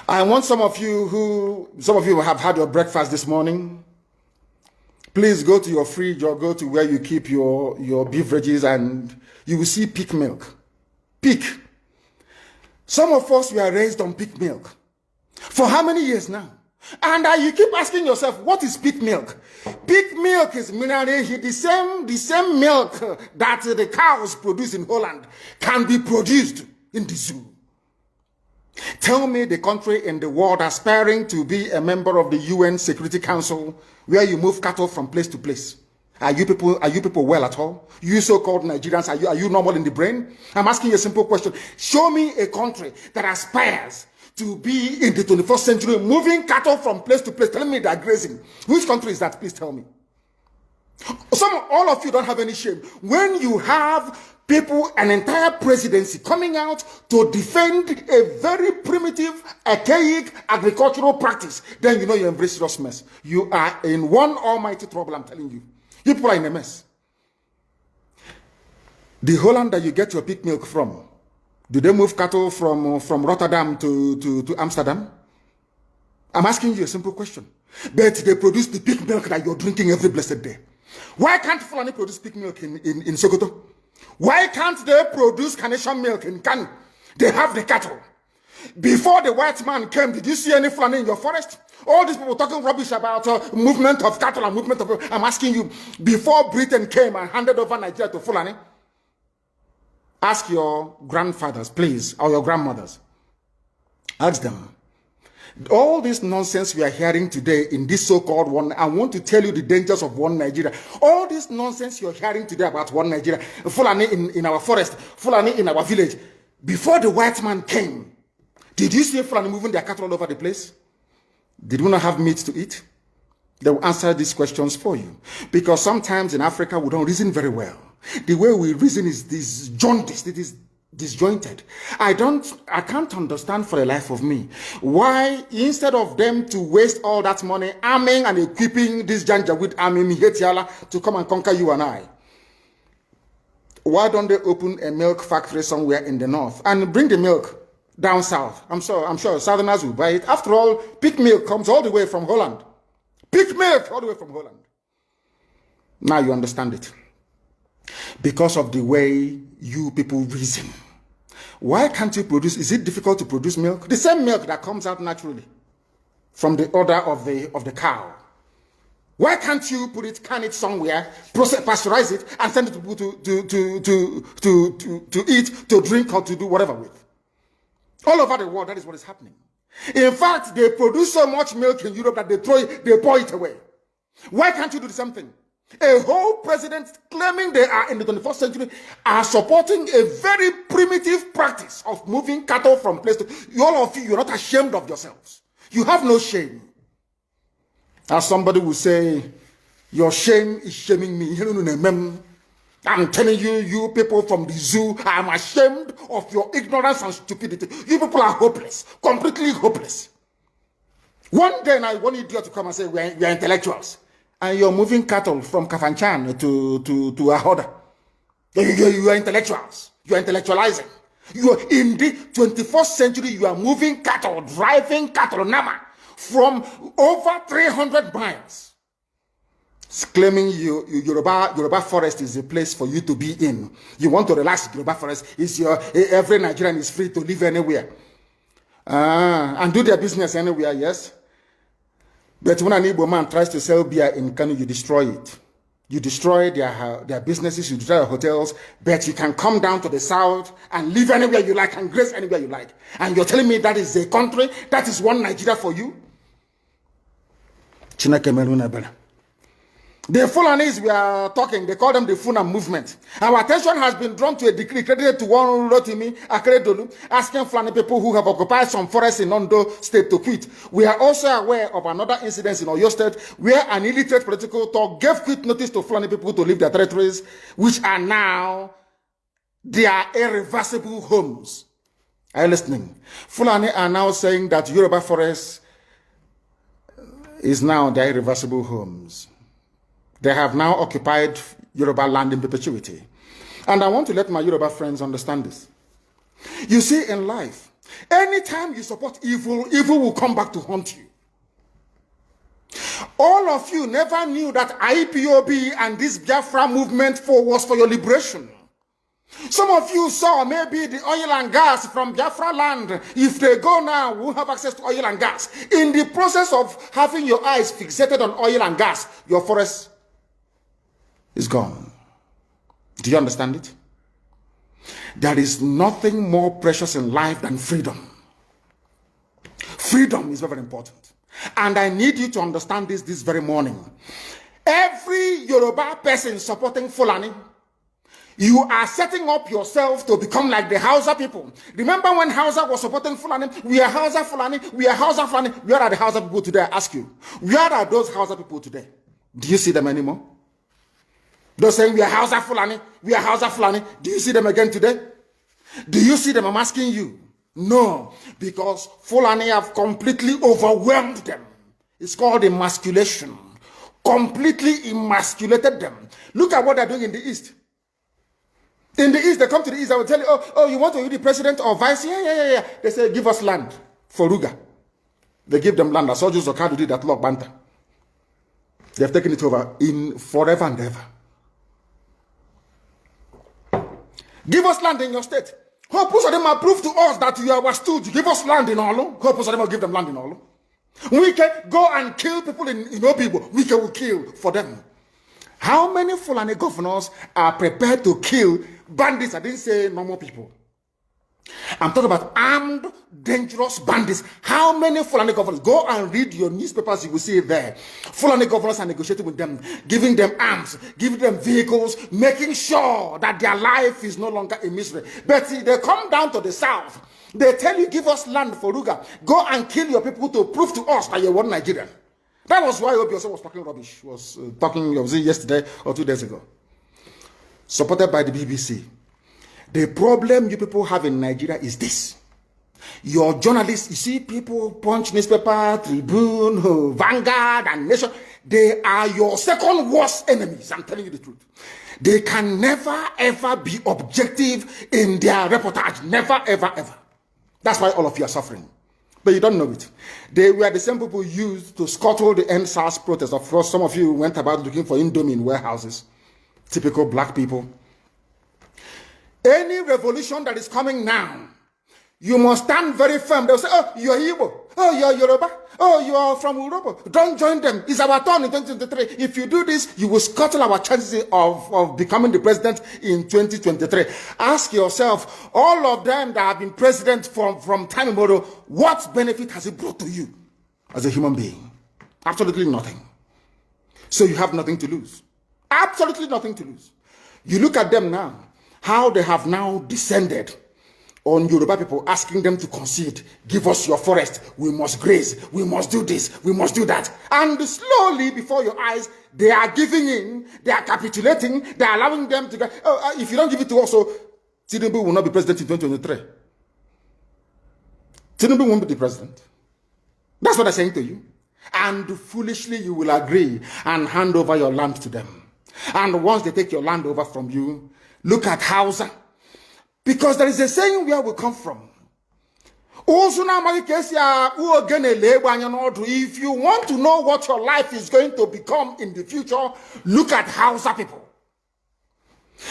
I want some of you have had your breakfast this morning. Please go to your fridge or go to where you keep your beverages and you will see peak milk. Peak. Some of us were raised on peak milk. For how many years now? And you keep asking yourself, what is peak milk? Peak milk is the same milk that the cows produce in Holland can be produced in the zoo. Tell me the country in the world aspiring to be a member of the UN Security Council where you move cattle from place to place. Are you people well at all? You so-called Nigerians, are you normal in the brain? I'm asking you a simple question. Show me a country that aspires to be in the 21st century, moving cattle from place to place, telling me they're grazing. Which country is that? Please tell me. All of you don't have any shame. When you have people, an entire presidency coming out to defend a very primitive, archaic agricultural practice, then you know you embrace serious mess. You are in one almighty trouble, I'm telling you. You people are in a mess. The Holland that you get your peak milk from, do they move cattle from Rotterdam to Amsterdam? I'm asking you a simple question. But they produce the peak milk that you're drinking every blessed day. Why can't Fulani produce peak milk in Sokoto? Why can't they produce Carnation milk in Kano? They have the cattle. Before the white man came, did you see any Fulani in your forest? All these people talking rubbish about movement of cattle and movement of... I'm asking you, before Britain came and handed over Nigeria to Fulani, ask your grandfathers, please, or your grandmothers. Ask them. All this nonsense we are hearing today in this so-called one, I want to tell you the dangers of one Nigeria. All this nonsense you're hearing today about one Nigeria, Fulani in our forest, Fulani in our village. Before the white man came, did you see Fulani moving their cattle all over the place? Did we not have meat to eat? They will answer these questions for you. Because sometimes in Africa, we don't reason very well. The way we reason is this jaundiced, it is disjointed. I can't understand for the life of me why instead of them to waste all that money arming and equipping this Janjaweed army Mihetiala to come and conquer you and I, why don't they open a milk factory somewhere in the north and bring the milk down south? I'm sure Southerners will buy it. After all, peak milk comes all the way from Holland. Peak milk all the way from Holland. Now you understand it. Because of the way you people reason. Why can't you produce? Is it difficult to produce milk? The same milk that comes out naturally from the udder of the cow. Why can't you put it, can it somewhere, pasteurize it, and send it to people to eat, to drink, or to do whatever with? All over the world, that is what is happening. In fact, they produce so much milk in Europe that they pour it away. Why can't you do the same thing? A whole president claiming they are in the 21st century are supporting a very primitive practice of moving cattle from place to... All of you, you're not ashamed of yourselves. You have no shame. As somebody will say, your shame is shaming me. I'm telling you, you people from the zoo, I'm ashamed of your ignorance and stupidity. You people are hopeless, completely hopeless. One day I want idiot to come and say, we're intellectuals. And you're moving cattle from Kafanchan to Ahoda. You are intellectuals. You are intellectualizing. You are in the 21st century, you are moving cattle, driving cattle, Nama, from over 300 miles. It's claiming Yoruba forest is a place for you to be in. You want to relax, Yoruba forest is every Nigerian is free to live anywhere. And do their business anywhere, yes. But when an Igbo man tries to sell beer in Kano, you destroy it. You destroy their businesses, you destroy their hotels, but you can come down to the south and live anywhere you like and graze anywhere you like. And you're telling me that is a country, that is one Nigeria for you? The Fulanis we are talking, they call them the Funa movement. Our attention has been drawn to a decree credited to one Rotimi Akeredolu, asking Fulani people who have occupied some forests in Ondo State to quit. We are also aware of another incident in Oyo State where an illiterate political talk gave quit notice to Fulani people to leave their territories, which are now their irreversible homes. Are you listening? Fulani are now saying that Yoruba forest is now their irreversible homes. They have now occupied Yoruba land in perpetuity. And I want to let my Yoruba friends understand this. You see, in life, Anytime you support evil, evil will come back to haunt you. All of you never knew that IPOB and this Biafra movement was for your liberation. Some of you saw maybe the oil and gas from Biafra land. If they go now, we'll have access to oil and gas. In the process of having your eyes fixated on oil and gas, your forest is gone. Do you understand it? There is nothing more precious in life than freedom. Freedom is very, very important. And I need you to understand this very morning. Every Yoruba person supporting Fulani, you are setting up yourself to become like the Hausa people. Remember when Hausa was supporting Fulani? We are Hausa Fulani, we are Hausa Fulani. Where are the Hausa people today? I ask you. Where are those Hausa people today? Do you see them anymore? Those saying we are Hausa Fulani, we are Hausa Fulani. Do you see them again today? Do you see them? I'm asking you. No, because Fulani have completely overwhelmed them. It's called emasculation. Completely emasculated them. Look at what they're doing in the East. In the East, they come to the East, I will tell you, oh, you want to be the president or vice? Yeah. They say, give us land for Ruga. They give them land. I saw Joseph Okado did that Lok Banta. They have taken it over in forever and ever. Give us land in your state. Hope of them are prove to us that you are our stooge. Give us land in Olo. Hope of them will give them land in Olo. We can go and kill people in Obibo. We can kill for them. How many Fulani governors are prepared to kill bandits? I didn't say normal people. I'm talking about armed, dangerous bandits. How many Fulani governors? Go and read your newspapers, you will see it there. Fulani governors are negotiating with them, giving them arms, giving them vehicles, making sure that their life is no longer a misery. But see, they come down to the south. They tell you, give us land for Ruga. Go and kill your people to prove to us that you're one Nigerian. That was why Obi was talking rubbish. Was yesterday or 2 days ago. Supported by the BBC. The problem you people have in Nigeria is this. Your journalists, you see people, Punch newspaper, Tribune, Vanguard, and Nation, they are your second worst enemies. I'm telling you the truth. They can never, ever be objective in their reportage. Never, ever, ever. That's why all of you are suffering. But you don't know it. They were the same people used to scuttle the NSAS protest. Of course, some of you went about looking for Indomie in warehouses. Typical black people. Any revolution that is coming now, you must stand very firm. They'll say, oh, you're Igbo. Oh, you're Yoruba. Oh, you are from Europe. Don't join them. It's our turn in 2023. If you do this, you will scuttle our chances of becoming the president in 2023. Ask yourself, all of them that have been president from time immemorial, what benefit has it brought to you as a human being? Absolutely nothing. So you have nothing to lose. Absolutely nothing to lose. You look at them now, how they have now descended on Yoruba people, asking them to concede, give us your forest, we must graze, we must do this, we must do that. And slowly, before your eyes, they are giving in, they are capitulating, they are allowing them to go, if you don't give it to us, so Tinubu will not be president in 2023. Tinubu won't be the president. That's what I'm saying to you. And foolishly, you will agree and hand over your land to them. And once they take your land over from you, look at Hausa. Because there is a saying where we come from. If you want to know what your life is going to become in the future, look at Hausa people.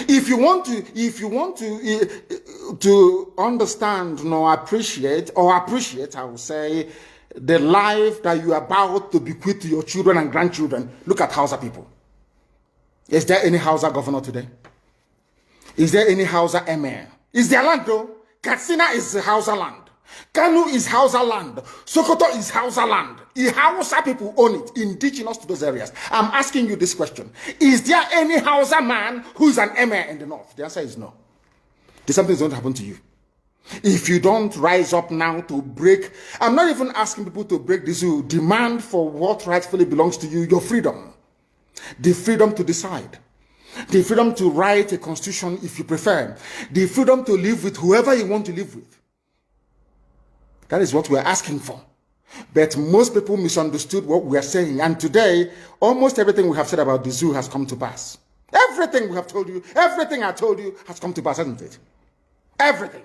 If you want to understand appreciate, I will say, the life that you are about to bequeath to your children and grandchildren, look at Hausa people. Is there any Hausa governor today? Is there any Hausa emir? Is their land though? Katsina is Hausa land. Kanu is Hausa land. Sokoto is Hausa land. Hausa people own it, indigenous to those areas. I'm asking you this question. Is there any Hausa man who is an emir in the north? The answer is no. Something's going to happen to you. If you don't rise up now to break, I'm not even asking people to break the zoo. Demand for what rightfully belongs to you, your freedom. The freedom to decide. The freedom to write a constitution if you prefer. The freedom to live with whoever you want to live with. That is what we're asking for. But most people misunderstood what we are saying. And today, almost everything we have said about the zoo has come to pass. Everything we have told you, everything I told you has come to pass, hasn't it? Everything.